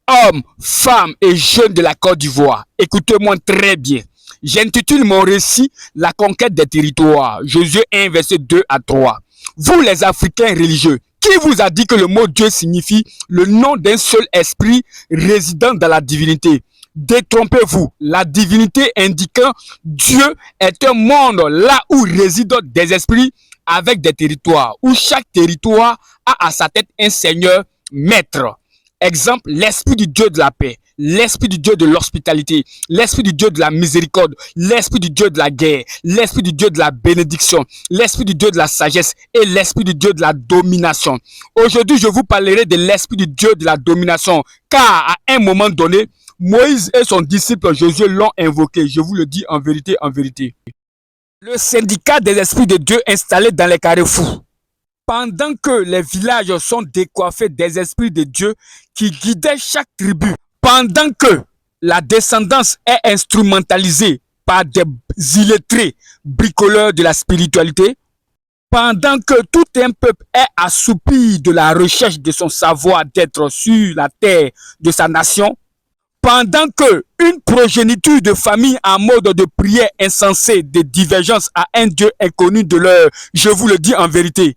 Hommes, femmes et jeunes de la Côte d'Ivoire, écoutez-moi très bien. J'intitule mon récit La conquête des territoires. Josué 1, verset 2 à 3. Vous les Africains religieux, qui vous a dit que le mot Dieu signifie le nom d'un seul esprit résidant dans la divinité? Détrompez-vous, la divinité indiquant Dieu est un monde là où résident des esprits avec des territoires, où chaque territoire a à sa tête un seigneur maître. Exemple, l'esprit du Dieu de la paix, l'esprit du Dieu de l'hospitalité, l'esprit du Dieu de la miséricorde, l'esprit du Dieu de la guerre, l'esprit du Dieu de la bénédiction, l'esprit du Dieu de la sagesse et l'esprit du Dieu de la domination. Aujourd'hui, je vous parlerai de l'esprit du Dieu de la domination, car à un moment donné, Moïse et son disciple Josué l'ont invoqué. Je vous le dis en vérité, en vérité. Le syndicat des esprits de Dieu installé dans les carrefours. Pendant que les villages sont décoiffés des esprits de Dieu qui guidaient chaque tribu, pendant que la descendance est instrumentalisée par des illettrés bricoleurs de la spiritualité, pendant que tout un peuple est assoupi de la recherche de son savoir d'être sur la terre de sa nation, pendant que une progéniture de famille en mode de prière insensée de divergence à un Dieu inconnu de leur, je vous le dis en vérité.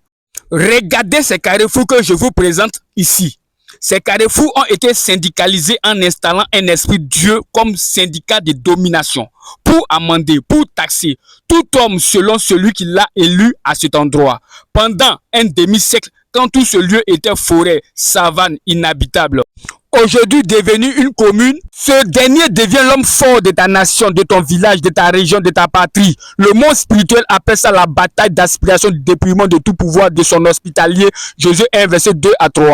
Regardez ces carrefours que je vous présente ici. Ces carrefours ont été syndicalisés en installant un esprit Dieu comme syndicat de domination pour amender, pour taxer tout homme selon celui qui l'a élu à cet endroit. Pendant un demi-siècle, quand tout ce lieu était forêt, savane, inhabitable. Aujourd'hui devenu une commune, ce dernier devient l'homme fort de ta nation, de ton village, de ta région, de ta patrie. Le monde spirituel appelle ça la bataille d'aspiration du dépouillement de tout pouvoir de son hospitalier. Josué 1, verset 2 à 3.